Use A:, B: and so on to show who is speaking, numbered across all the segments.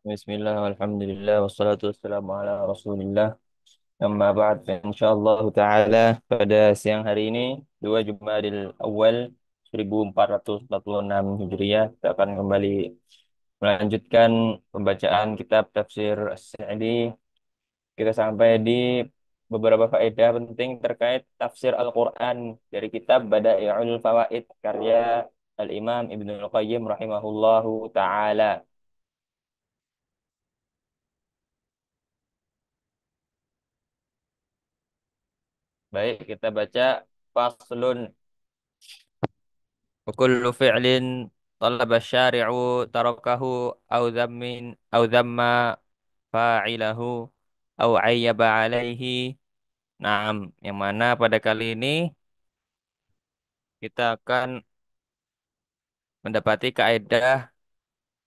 A: Bismillah, alhamdulillah, wassalatu wassalamu ala rasulillah. Amma ba'd, insyaallah ta'ala pada siang hari ini 2 Jumadil Awal 1446 Hijriah kita akan kembali melanjutkan pembacaan kitab Tafsir As-Sa'di. Kita sampai di beberapa faedah penting terkait tafsir Al-Quran dari kitab Bada'i'ul Fawaid karya Al-Imam Ibnul Qayyim rahimahullahu ta'ala. Baik, kita baca faslun. وكل فعل طلب الشارع تركه أو ذم فاعله أو عيب عليه. Naam, yang mana pada kali ini kita akan mendapati kaidah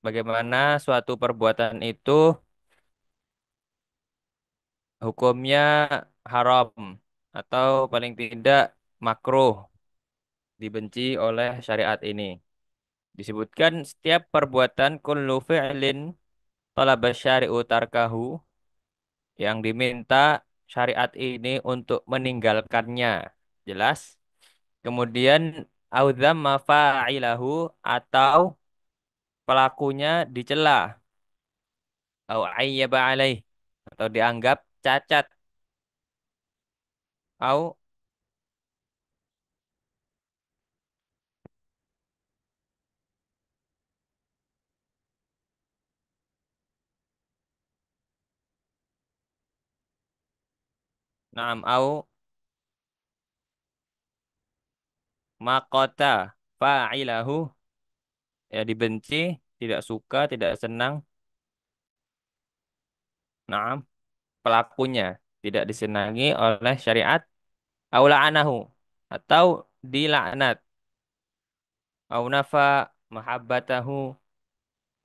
A: bagaimana suatu perbuatan itu hukumnya haram atau paling tidak makruh, dibenci oleh syariat ini. Disebutkan setiap perbuatan kullu fi'lin talaba syari'u tarkahu yang diminta syariat ini untuk meninggalkannya. Jelas? Kemudian audzamma fa'ilahu atau pelakunya dicela au ayyaba alaih atau dianggap cacat au na'am au maqata fa'ilahu, ya dibenci, tidak suka, tidak senang. Na'am, pelakunya tidak disenangi oleh syariat au la'anahu atau dilaknat au nafa mahabbatahu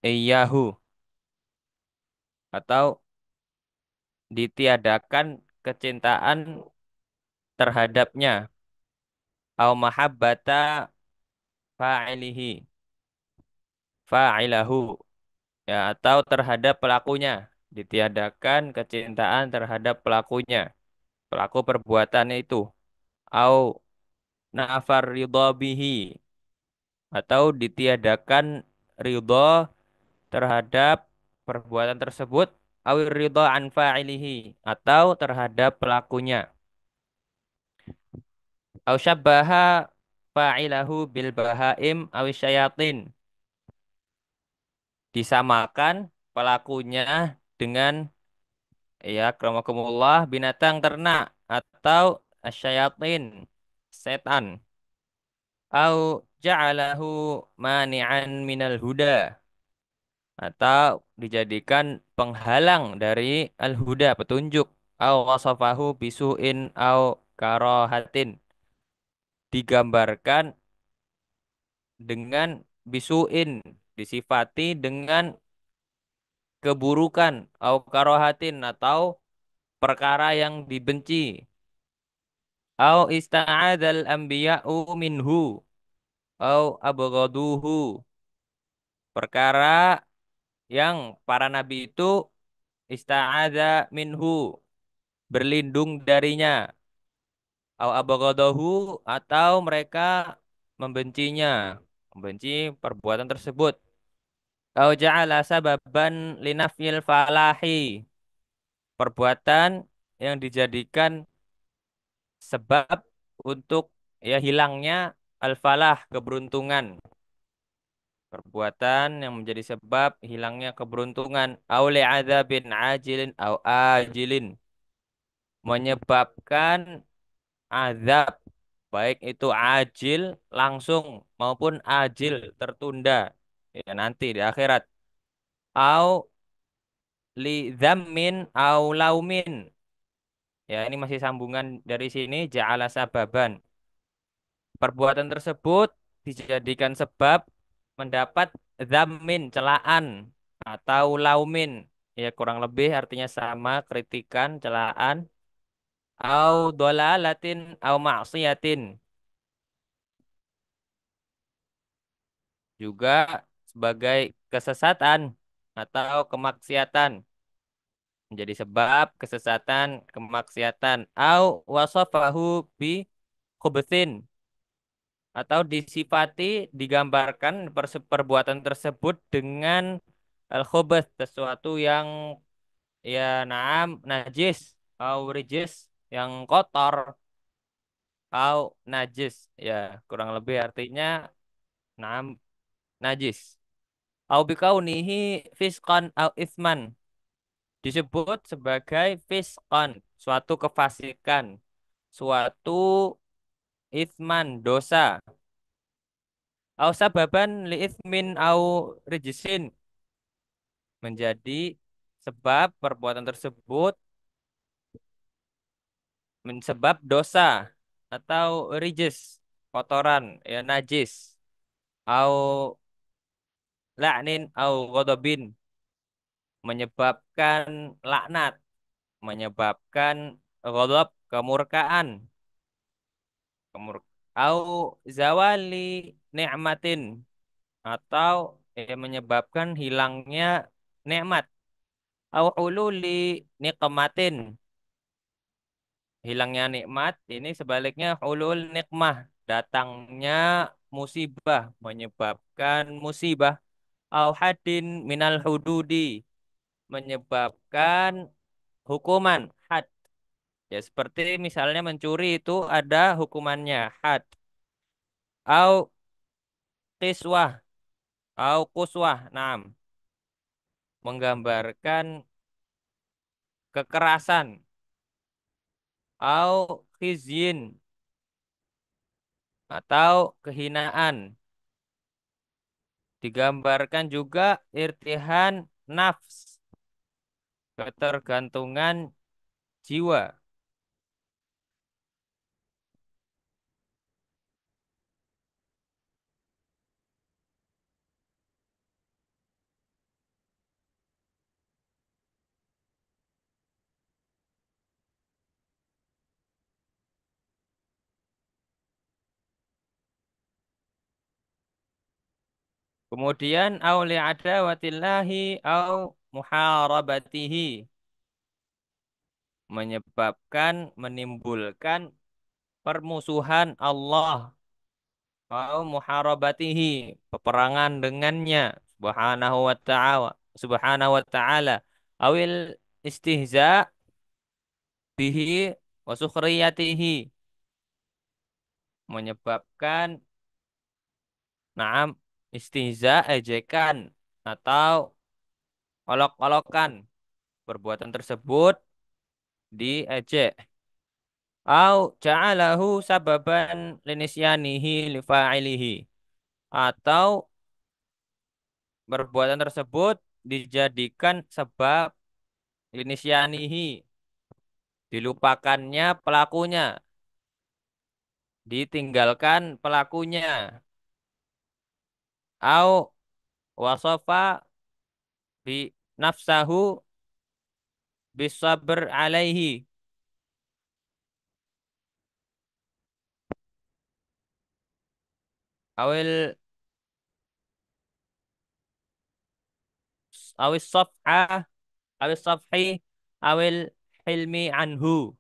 A: iyyahu atau ditiadakan kecintaan terhadapnya au mahabbata fa'ilihi fa'ilahu, ya atau terhadap pelakunya ditiadakan kecintaan terhadap pelakunya, pelaku perbuatan itu, au na'far ridha bihi atau ditiadakan ridha terhadap perbuatan tersebut, awir ridha an fa'ilihi atau terhadap pelakunya. Au syabbaha fa'ilahu bil bahaim awis syayatin. Disamakan pelakunya dengan, ya akramakumullah, binatang ternak atau asyayatin, setan. Au ja'alahu mani'an minal huda atau dijadikan penghalang dari al-huda, petunjuk. Au wasafahu bisu'in au karohatin, digambarkan dengan bisuin, disifati dengan keburukan, au karohatin atau perkara yang dibenci, au ista'adzal anbiya'u minhu au abghaduhu, perkara yang para nabi itu ista'adza minhu, berlindung darinya, au abghadahu atau mereka membencinya, membenci perbuatan tersebut. Au ja'ala sababan linafyil falahi, perbuatan yang dijadikan sebab untuk ya hilangnya al-falah, keberuntungan. Perbuatan yang menjadi sebab hilangnya keberuntungan. Au li'adzabin ajilin au ajilin, menyebabkan azab, baik itu ajil langsung maupun ajil tertunda, ya nanti di akhirat. Au li dzammin au laumin, ya ini masih sambungan dari sini, ja'ala sababan, perbuatan tersebut dijadikan sebab mendapat dzammin, celaan, atau laumin, ya kurang lebih artinya sama, kritikan, celaan, au dolalatin au maksiatin, juga sebagai kesesatan atau kemaksiatan, menjadi sebab kesesatan, kemaksiatan. Au wasafahu bi khubthin, atau disifati, digambarkan perbuatan tersebut dengan al-khubath, sesuatu yang ya naam najis, au rijis, yang kotor, au najis, ya kurang lebih artinya naam najis. Au bikaunihi fisqan au ithman, disebut sebagai fisqan, suatu kefasikan, suatu ithman, dosa. Au sababan li ithmin au rijisin, menjadi sebab perbuatan tersebut sebab dosa atau rijis, kotoran, ya najis. Au la'nin au ghadabin, menyebabkan laknat, menyebabkan ghadab, kemurkaan, kemur au zawali ni'matin, atau menyebabkan hilangnya nikmat, au ululi nikmatin, hilangnya nikmat. Ini sebaliknya ulul nikmah, datangnya musibah, menyebabkan musibah. Au hadin minal hududi, menyebabkan hukuman had. Ya seperti misalnya mencuri itu ada hukumannya had. Au kiswah, au kuswah, naam, menggambarkan kekerasan. Au khizyin, atau kehinaan. Digambarkan juga irtihan nafs, ketergantungan jiwa. Kemudian au li'adawatillahi au muharabatihi, menyebabkan, menimbulkan permusuhan Allah, au muharabatihi, peperangan dengannya, subhanahu wa ta'ala, subhanahu wa ta'ala, awil istihza bihi wa sukhriyatihi, menyebabkan naam istihza, ejekan atau olok-olokan, perbuatan tersebut diejek. Au ja'alahu sababan linisyanihi li fa'ilihi, atau perbuatan tersebut dijadikan sebab linisyanihi, dilupakannya pelakunya, ditinggalkan pelakunya. Au wasofa bi nafsahu bisabr alaihi, awil awis safha, awis safhi, awil hilmi anhu,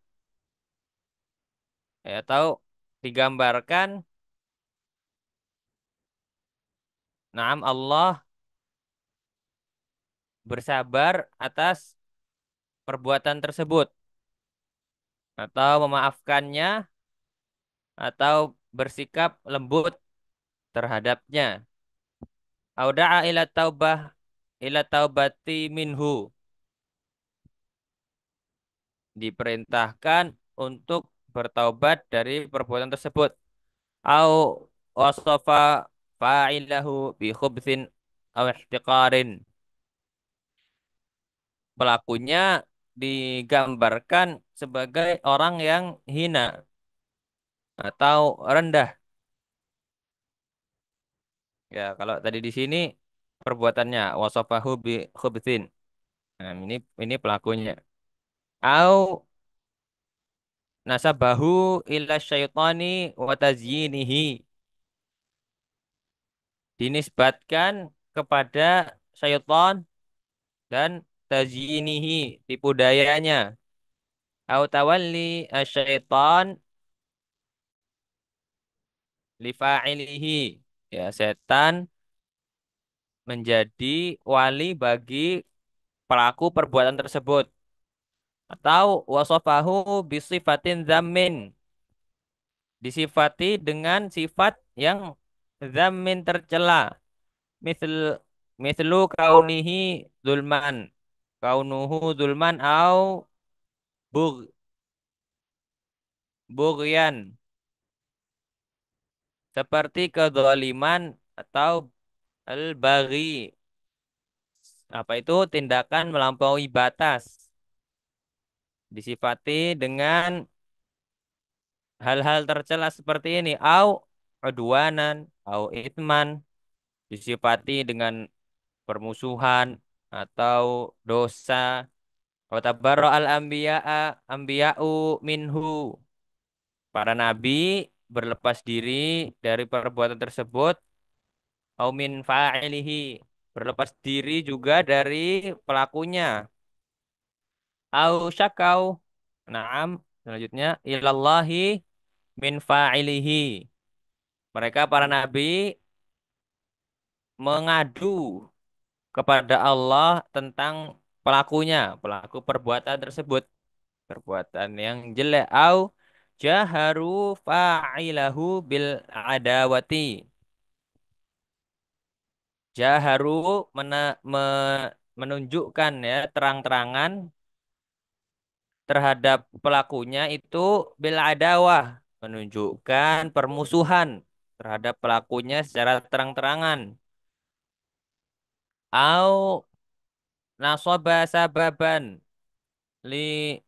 A: ya tahu, digambarkan naam Allah bersabar atas perbuatan tersebut, atau memaafkannya, atau bersikap lembut terhadapnya. Auda'a ila taubah, ila taubati minhu, diperintahkan untuk bertaubat dari perbuatan tersebut. Au wasafa fa'ilahu bi khubthin aw ihtiqarin, pelakunya digambarkan sebagai orang yang hina atau rendah. Ya, kalau tadi di sini perbuatannya wasafahu bi khubthin. Nah, ini pelakunya. Au nasabahu ila syaitani wa tazyinihi, dinisbatkan kepada syaitan dan tazyinihi, tipu dayanya, au tawalli asyaiton li fa'ilihi, ya setan menjadi wali bagi pelaku perbuatan tersebut, atau wasofahu bisifatin zammin, disifati dengan sifat yang zammin tercela, misal mislu kaunihi zulman, kaunuhu zulman au bug bughyan, seperti kezaliman atau al-baghi, apa itu tindakan melampaui batas, disifati dengan hal-hal tercela seperti ini, au udwanan au itman, disifati dengan permusuhan atau dosa. Wa tabarra al anbiya'u minhu, para nabi berlepas diri dari perbuatan tersebut, au min fa'ilihi, berlepas diri juga dari pelakunya, au syakau, na'am, selanjutnya ilallahi min fa'ilihi, mereka para nabi mengadu kepada Allah tentang pelakunya, pelaku perbuatan tersebut, perbuatan yang jelek, au jaharu fa'ilahu bil adawati, jaharu menunjukkan ya terang-terangan terhadap pelakunya itu bil adawah, menunjukkan permusuhan terhadap pelakunya secara terang-terangan, au nasaba sababan li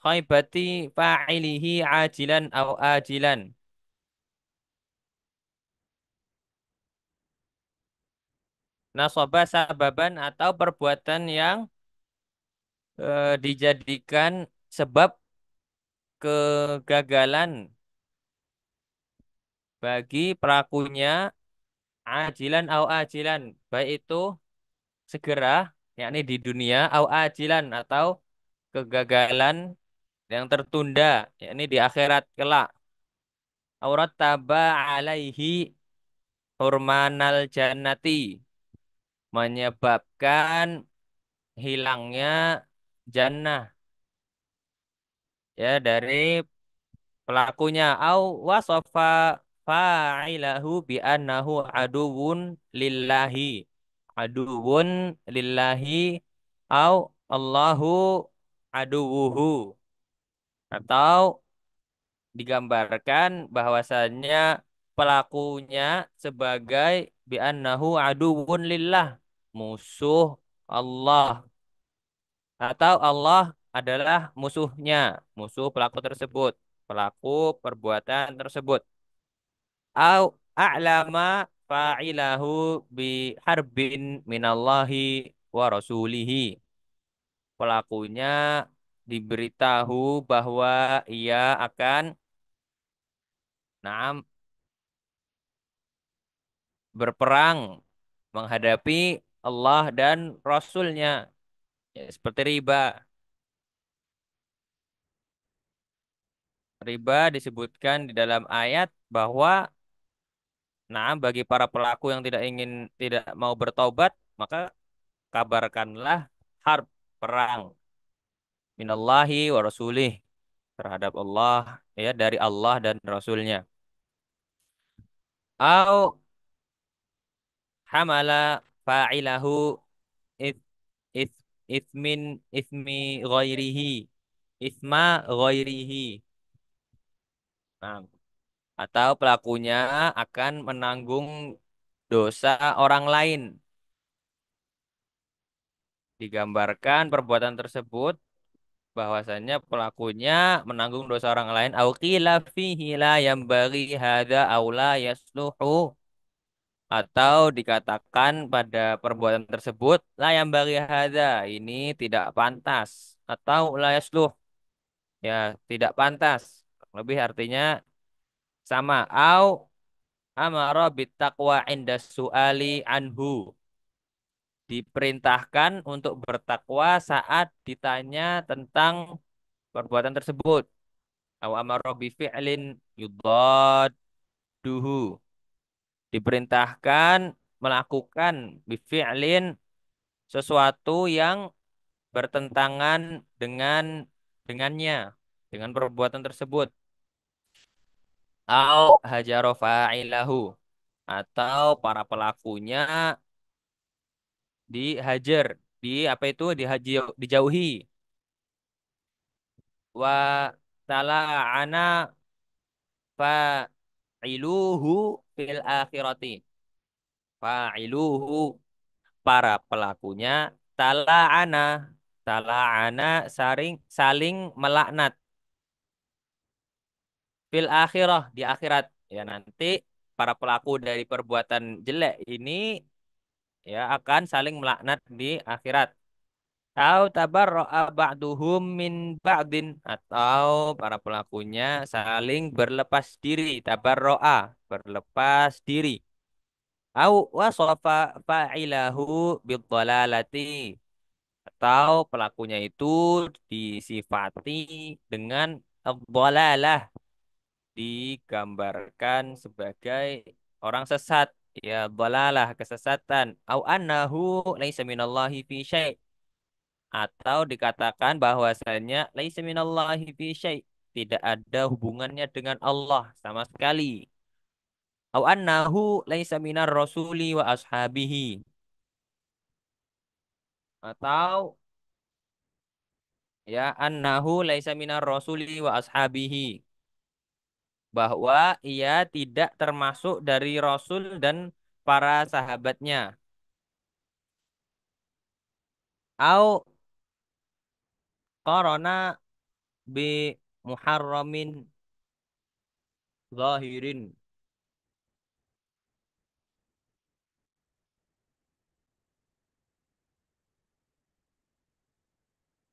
A: khaybati fa'ilihi ajilan au ajilan, nasaba sababan atau perbuatan yang dijadikan sebab kegagalan bagi pelakunya, ajilan au ajilan, baik itu segera yakni di dunia, au ajilan atau kegagalan yang tertunda yakni di akhirat kelak, aurat taba alaihi hurmanal jannati, menyebabkan hilangnya jannah ya dari pelakunya, au wasofa fa'ilahu bi annahu aduwwun lillahi, aduwwun lillahi, au Allahu aduwuhu, atau digambarkan bahwasannya pelakunya sebagai bi annahu aduwwun lillah, musuh Allah, atau Allah adalah musuhnya, musuh pelaku tersebut, pelaku perbuatan tersebut, au a'lama fa'ilahu bi harbin minallahi wa rasulihi, pelakunya diberitahu bahwa ia akan naam berperang menghadapi Allah dan Rasulnya, ya, seperti riba. Riba disebutkan di dalam ayat bahwa nah bagi para pelaku yang tidak mau bertobat, maka kabarkanlah harb, perang, minallahi wa rasulih, terhadap Allah, ya dari Allah dan Rasulnya, au hamala fa'ilahu it it ismin ismi ghairihi, isma ghairihi, nah, atau pelakunya akan menanggung dosa orang lain, digambarkan perbuatan tersebut bahwasanya pelakunya menanggung dosa orang lain, au qila fihi la yambaghi hadza au la yasluhu, atau dikatakan pada perbuatan tersebut la yambaghi hadza, ini tidak pantas, atau la yasluh, ya tidak pantas, lebih artinya sama, au amara bittaqwa inda su'ali anhu, diperintahkan untuk bertakwa saat ditanya tentang perbuatan tersebut. Aw amara bi fi'lin yudadduhu. Diperintahkan melakukan bi fi'lin sesuatu yang bertentangan dengannya, dengan perbuatan tersebut. Au hajaro fa'ilahu, atau para pelakunya dihajar, apa itu, dijauhi. Wa tala'ana fa'iluhu fil akhirati. Fa'iluhu, para pelakunya, tala'ana. Tala'ana saling saling melaknat. Fil akhirah, di akhirat. Ya, nanti para pelaku dari perbuatan jelek ini ya akan saling melaknat di akhirat. Atau tabarra'a ba'duhum min ba'din, atau para pelakunya saling berlepas diri. Tabarra'a, berlepas diri. Au wasafa fa'ilahu bidhalalati, atau pelakunya itu disifati dengan dhalalah, digambarkan sebagai orang sesat. Ya, dhalalah, kesesatan. Au annahu laisa minallahi fi syai', atau dikatakan bahwasanya laisa minallahi fi syai', tidak ada hubungannya dengan Allah sama sekali. Au annahu laisa minar rasuli wa ashabihi, atau ya annahu laisa minar rasuli wa ashabihi, bahwa ia tidak termasuk dari Rasul dan para sahabatnya. Au qarana bi muharramin zahirin.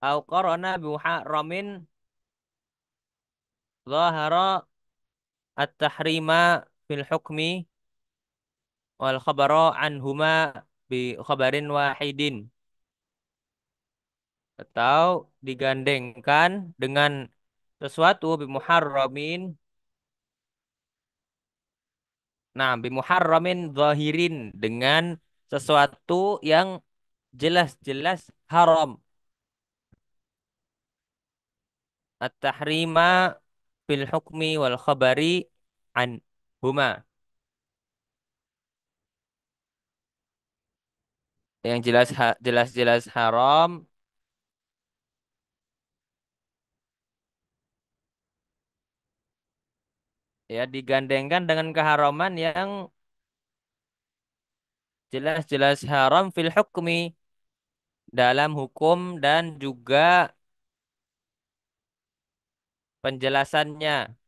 A: Au qarana bi muharramin zahara at-tahrima fil hukmi wal khabara anhuma bi khabarin wahidin, atau digandengkan dengan sesuatu bi muharramin. Nah, bi muharramin zahirin, dengan sesuatu yang jelas-jelas haram. At-tahrima fil hukmi wal khabari an huma, yang jelas-jelas haram, ya digandengkan dengan keharaman yang jelas-jelas haram fil hukmi, dalam hukum dan juga penjelasannya.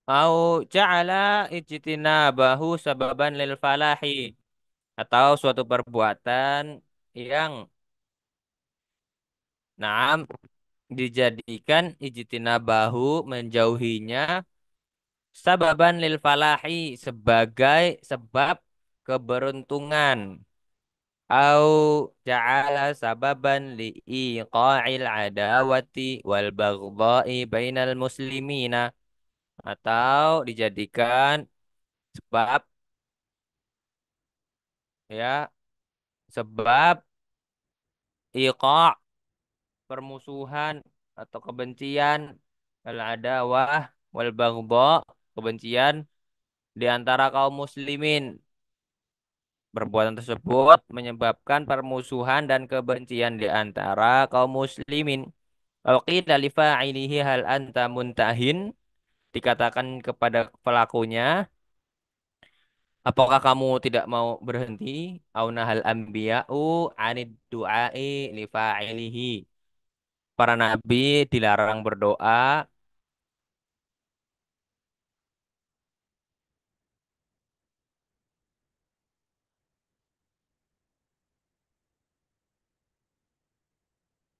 A: Au ja'ala ijtinabahu sababan lil falahi, atau suatu perbuatan yang naam dijadikan ijtinabahu, menjauhinya, sababan lil falahi, sebagai sebab keberuntungan. Au ja'ala sababan li iqa'il adawati wal baghdha'i bainal muslimina, atau dijadikan sebab, ya, sebab iqa', permusuhan atau kebencian, al adawah wal baghdha', kebencian di antara kaum muslimin. Perbuatan tersebut menyebabkan permusuhan dan kebencian di antara kaum muslimin. Wa qila li fa'ilihi hal anta muntahin, dikatakan kepada pelakunya, apakah kamu tidak mau berhenti? Au nahal anbiya'u anid du'ai li fa'ilihi. Para nabi dilarang berdoa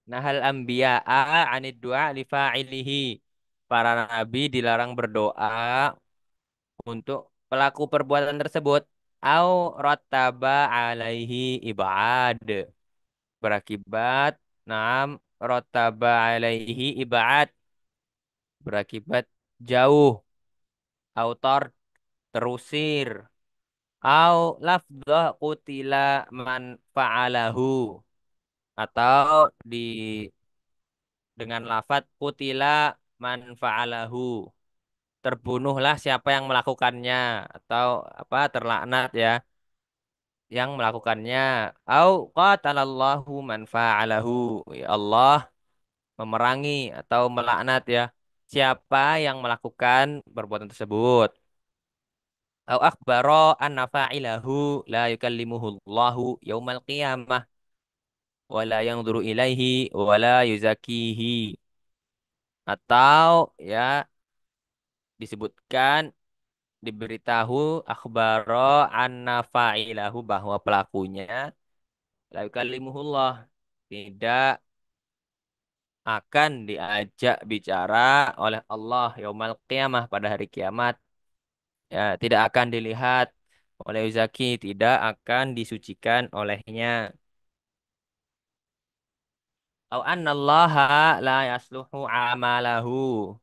A: Nahal anbiya'a anid du'a li fa'ilihi. Para nabi dilarang berdoa untuk pelaku perbuatan tersebut. Au rattaba alaihi ibad. Berakibat, naam, rattaba alaihi ibad. Berakibat jauh. Autor terusir. Au lafdhah qutila man fa'alahu. Atau dengan lafadz qutila man fa'alahu. Terbunuhlah siapa yang melakukannya atau apa terlaknat ya yang melakukannya. Au qatalallahu man fa'alahu. Ya Allah memerangi atau melaknat ya siapa yang melakukan perbuatan tersebut. Au akhbaro anna fa'ilahu la yukallimuhu Allahu yaumal qiyamah wa la yanzuru ilaihi wa la yuzakihi. Atau ya disebutkan diberitahu akhbaro anna fa'ilahu bahwa pelakunya la yukallimuhullah tidak akan diajak bicara oleh Allah yaumal qiyamah pada hari kiamat, ya tidak akan dilihat oleh Uzaki, tidak akan disucikan olehnya. Au annallaha la yasluhu amalahu.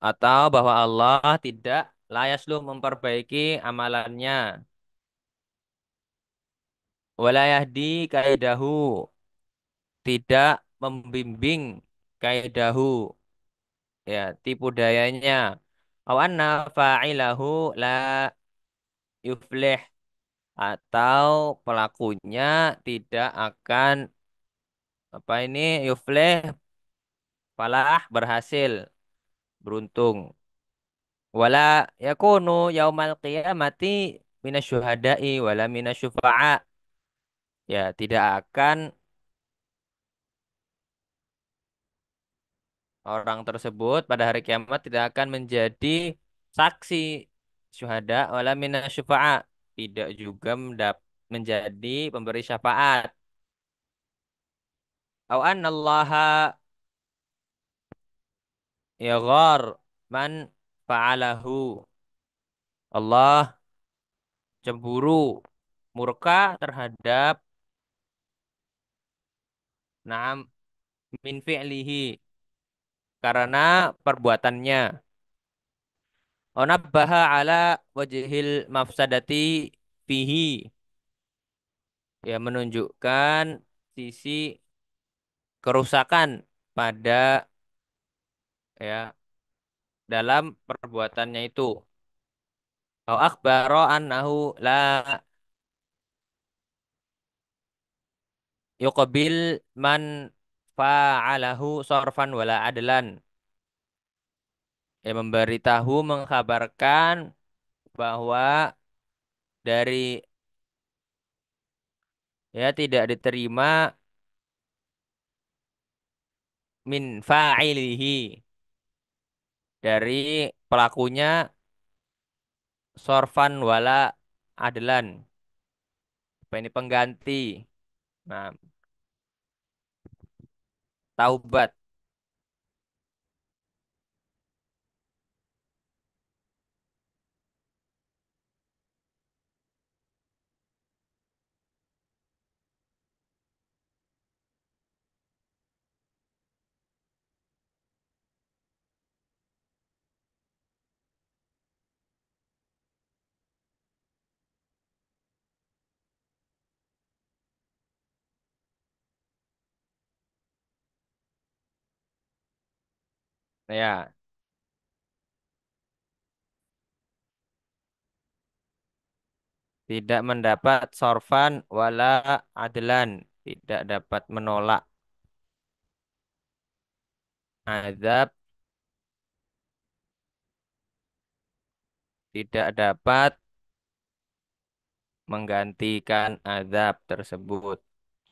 A: Atau bahwa Allah tidak la yasluh memperbaiki amalannya. Wala yahdi kaidahu. Tidak membimbing kaidahu. Ya, tipu dayanya. Au anna fa'ilahu la yuflih. Atau pelakunya tidak akan apa ini yuflih falah berhasil beruntung. Wala yakunu yaumal qiyamati minasyuhada'i wala minasyufa'a. Ya, tidak akan orang tersebut pada hari kiamat tidak akan menjadi saksi syuhada wala minasyufa'a. Tidak juga menjadi pemberi syafaat. Au annallaha yaghar man fa'alahu. Allah cemburu, murka terhadap naam min fi'lihi karena perbuatannya. Onabbaha ala wajhil mafsadati fihi, ya menunjukkan sisi kerusakan pada ya dalam perbuatannya itu. Au akhbaro annahu la yuqbil man fa'alahu sorfan wala adlan. Ya memberitahu mengkabarkan bahwa dari ya tidak diterima min fa'ilihi dari pelakunya sorfan wala adlan. Apa ini pengganti? Nah, taubat. Ya, tidak mendapat sorfan wala adlan, tidak dapat menolak azab, tidak dapat menggantikan azab tersebut.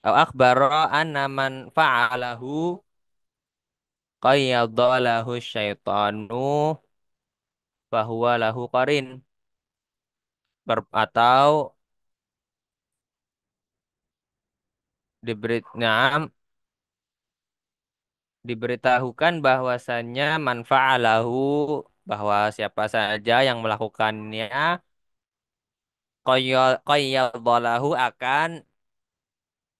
A: Au akhbaro anna man fa'alahu qayyadalahu syaitanu bahwa lahu qarin. Atau diberi naam diberitahukan bahwasannya manfa'alahu, bahwa siapa saja yang melakukannya qayyadallahu akan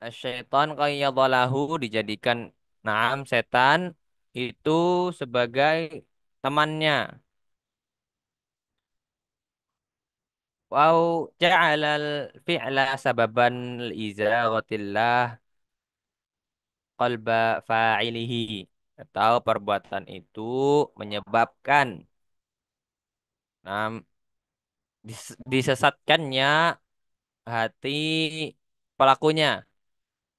A: syaitan, qayyadallahu dijadikan naam setan itu sebagai temannya. Wow, ja'alal fi'la sababan liizaghatillah qalba fa'ilihi, atau perbuatan itu menyebabkan nah, disesatkannya hati pelakunya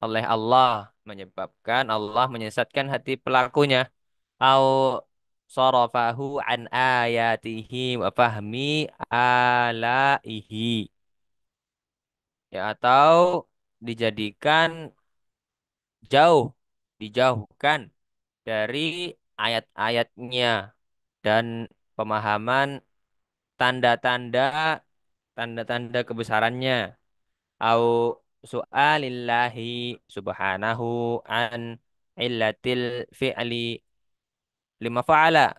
A: oleh Allah, menyebabkan Allah menyesatkan hati pelakunya, au sarafahu an ayatihi wa fahmi alaihi, ya, atau dijadikan jauh, dijauhkan dari ayat-ayatnya dan pemahaman tanda-tanda tanda-tanda kebesarannya, au su'alillahi subhanahu an illatil fi'li lima fa'ala,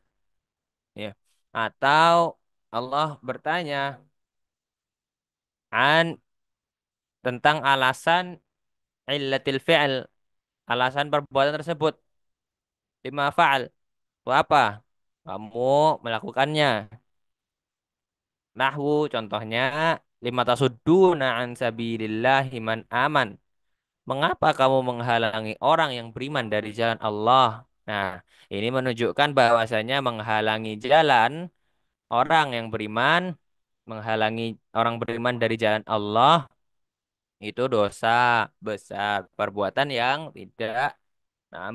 A: ya, atau Allah bertanya an tentang alasan illatil fi'l, alasan perbuatan tersebut, lima fa'al, itu apa kamu melakukannya. Nahwu contohnya, lima tasudduna an sabilillahi man aman, mengapa kamu menghalangi orang yang beriman dari jalan Allah. Nah, ini menunjukkan bahwasanya menghalangi jalan orang yang beriman, menghalangi orang beriman dari jalan Allah itu dosa besar, perbuatan yang tidak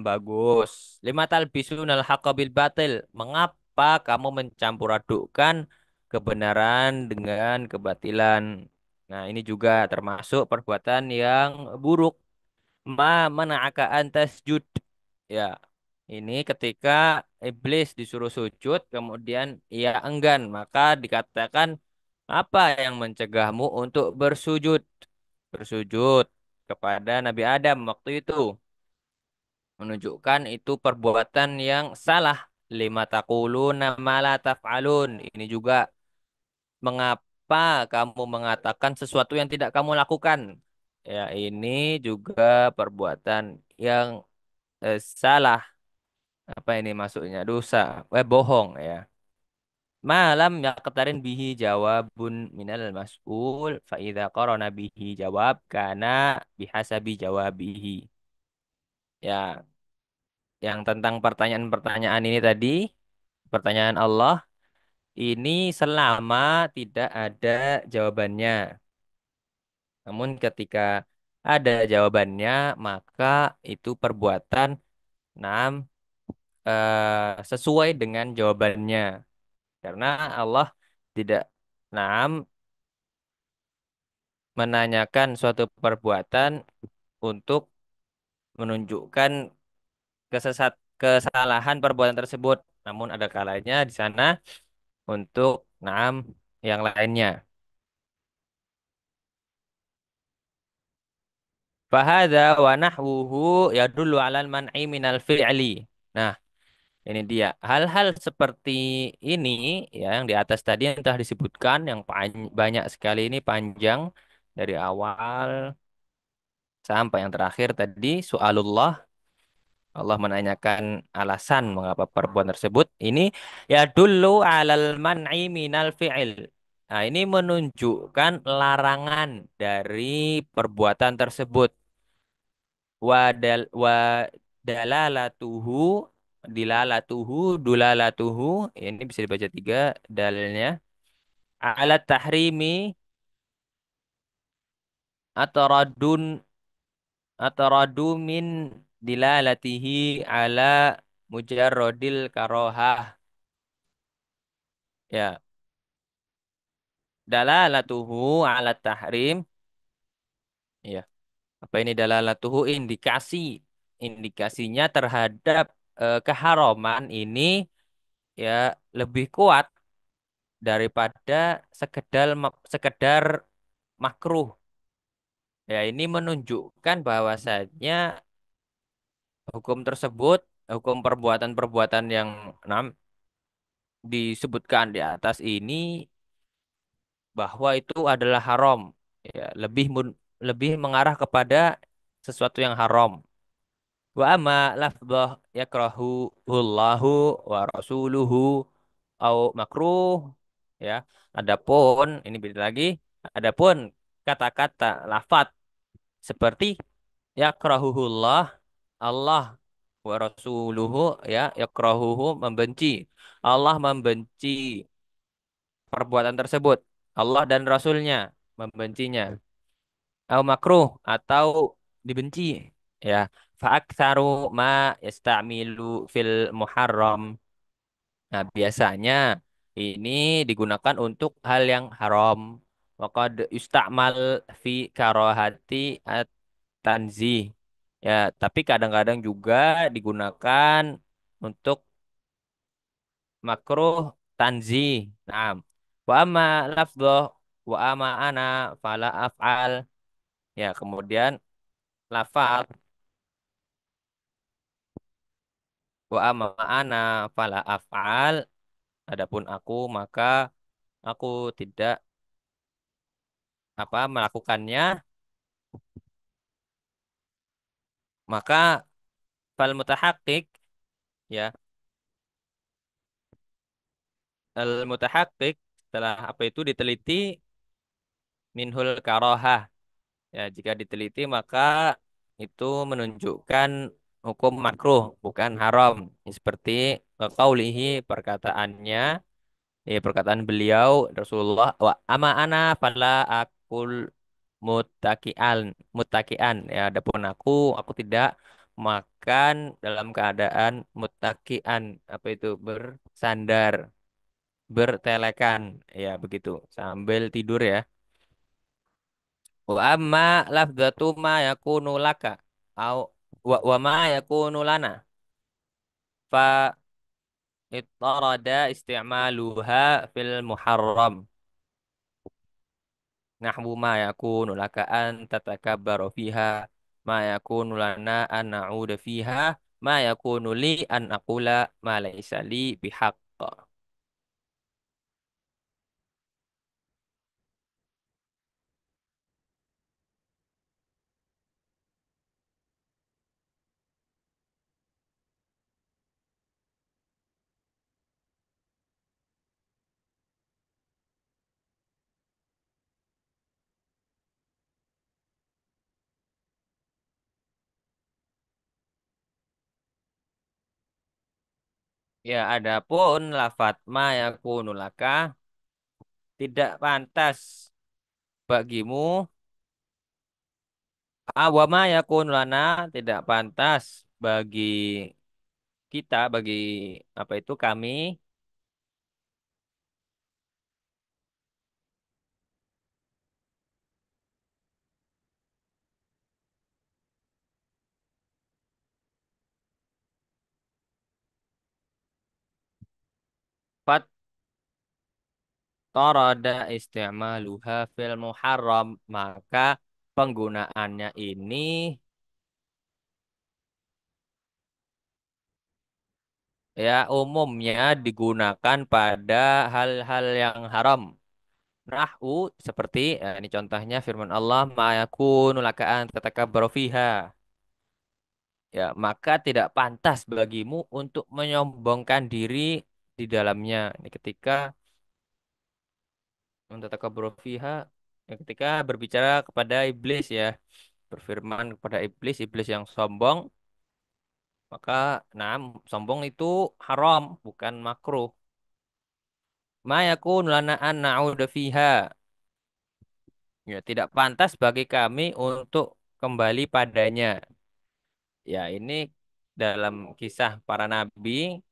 A: bagus. Lima talbisunal haqqa bil batil, mengapa kamu mencampur adukkan kebenaran dengan kebatilan. Nah, ini juga termasuk perbuatan yang buruk. Ma mana'aka antasjud, ya, ini ketika iblis disuruh sujud kemudian ia enggan, maka dikatakan apa yang mencegahmu untuk bersujud kepada Nabi Adam waktu itu, menunjukkan itu perbuatan yang salah. Lima taquluna ma la taf'alun, ini juga mengapa kamu mengatakan sesuatu yang tidak kamu lakukan, ya, ini juga perbuatan yang salah. Apa ini maksudnya? Dosa, bohong, ya. Malam yaqtarin bihi jawabun minal mas'ul fa idza qarana bihi jawab kana bihasabi jawabihi. Ya, yang tentang pertanyaan-pertanyaan ini tadi, pertanyaan Allah ini selama tidak ada jawabannya. Namun ketika ada jawabannya, maka itu perbuatan nam sesuai dengan jawabannya. Karena Allah tidak nam menanyakan suatu perbuatan untuk menunjukkan kesalahan perbuatan tersebut. Namun ada kalanya di sana untuk naam yang lainnya. Fahada wa nahwuhu yadullu 'alal man'i minal fi'li. Nah, ini dia. Hal-hal seperti ini, ya, yang di atas tadi yang telah disebutkan yang banyak sekali, ini panjang dari awal sampai yang terakhir tadi soalullah. Allah menanyakan alasan mengapa perbuatan tersebut. Ini ya dulu alal man'i minal fi'il. Nah, ini menunjukkan larangan dari perbuatan tersebut. Wa dalalatuhu, dilalatuhu, dulalatuhu. Ini bisa dibaca tiga dalilnya. Alat tahrimi atau radun atau radu min dilalatihi ala mujarrodil karohah. Ya, dalalatuhu ala tahrim. Ya, apa ini dalalatuhu? Indikasi, indikasinya terhadap keharaman ini, ya, lebih kuat daripada sekedar makruh. Ya, ini menunjukkan bahwasanya hukum tersebut hukum perbuatan-perbuatan yang enam disebutkan di atas ini bahwa itu adalah haram. Ya, lebih mengarah kepada sesuatu yang haram. Wa amma lafdhah yakrahullahu wa rasuluhu au makruh, ya. Adapun ini beda lagi. Adapun kata-kata lafat seperti yakrahuhullah, Allah wa rasuluhu, ya, yakrahuhu membenci. Allah membenci perbuatan tersebut. Allah dan Rasulnya membencinya. Au makruh atau dibenci, ya. Fa'aktsaru ma yasta'milu fil muharram. Nah, biasanya ini digunakan untuk hal yang haram. Waqad yusta'mal fi karahati at-tanzih. Ya, tapi kadang-kadang juga digunakan untuk makruh tanzih. Nah, wa amma lafdhah wa amma ana fala af'al. Ya, kemudian lafal wa amma ana fala af'al. Adapun aku maka aku tidak melakukannya. Maka fal mutahaqqiq, ya, al mutahaqqiq setelah apa itu diteliti minhul karohah. Ya, jika diteliti maka itu menunjukkan hukum makruh bukan haram. Ya, seperti qaulihi, perkataannya, ya, perkataan beliau Rasulullah, wa ama ana fala akul muttaki'an, muttaki'an, ya, adapun aku tidak makan dalam keadaan muttaki'an, apa itu, bersandar, bertelekan, ya, begitu, sambil tidur, ya. Wa amma lafdzatu ma yakunu laka au wa ma yakunu lana fa ittarada isti'maluha fil muharram. Nahwu ma yakunu laka an tatakabbaru fiha, ma yakunu lana an na'uda fiha, ma yakunu li an aqula ma laysa li bihaqq. Ya, adapun lafat ma yakunu laka tidak pantas bagimu, awama yakunu lana tidak pantas bagi kita, bagi apa itu, kami, tarada isti'maluha fil muharram, maka penggunaannya ini, ya, umumnya digunakan pada hal-hal yang haram. Nahu seperti, ini contohnya firman Allah, ma yakunu laka an tatakabbaru fiha. Ya, maka tidak pantas bagimu untuk menyombongkan diri di dalamnya. Ini ketika tatakabbaru fiha, ya, ketika berbicara kepada iblis, ya, berfirman kepada iblis, iblis yang sombong, maka nah, sombong itu haram bukan makruh. Ma yakunu lana an na'uda fiha. Ya, tidak pantas bagi kami untuk kembali padanya. Ya, ini dalam kisah para nabi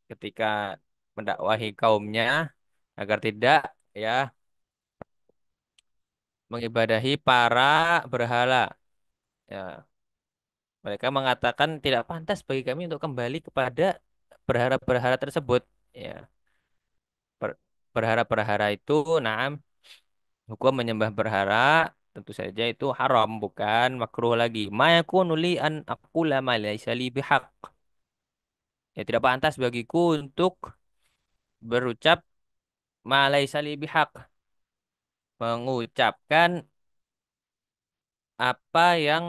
A: ketika mendakwahi kaumnya agar tidak, ya, mengibadahi para berhala. Ya, mereka mengatakan tidak pantas bagi kami untuk kembali kepada berhala-berhala tersebut. Ya, berhala-berhala itu, nah, hukum menyembah berhala tentu saja itu haram bukan makruh lagi. Ma yakunu li an aqula ma laysa li bihaq. Ya tidak pantas bagiku untuk berucap ma laisa li bihaq, mengucapkan apa yang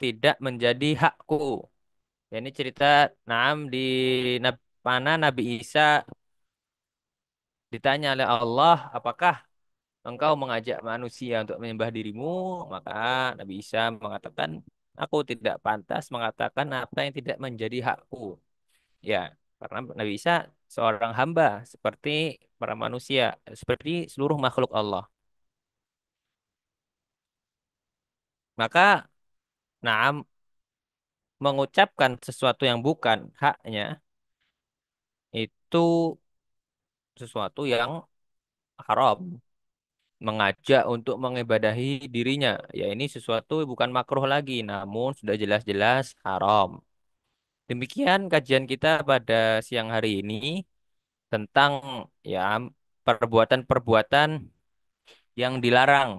A: tidak menjadi hakku. Ya, ini cerita Naam di mana Nabi Isa ditanya oleh Allah, apakah engkau mengajak manusia untuk menyembah dirimu? Maka Nabi Isa mengatakan, aku tidak pantas mengatakan apa yang tidak menjadi hakku. Ya, karena Nabi Isa seorang hamba seperti para manusia, seperti seluruh makhluk Allah. Maka, Naam mengucapkan sesuatu yang bukan haknya itu sesuatu yang haram. Mengajak untuk mengibadahi dirinya, ya ini sesuatu bukan makruh lagi, namun sudah jelas-jelas haram. Demikian kajian kita pada siang hari ini tentang ya perbuatan-perbuatan yang dilarang,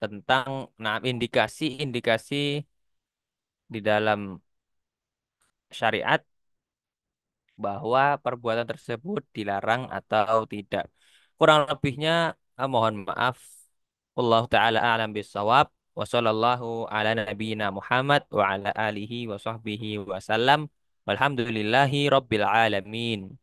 A: tentang nah indikasi-indikasi di dalam syariat bahwa perbuatan tersebut dilarang atau tidak. Kurang lebihnya mohon maaf. Wallahu taala a'lam bissawab. Wa sallallahu ala nabiyyina Muhammad wa ala alihi wa sahbihi wa sallam. Walhamdulillahi rabbil alamin.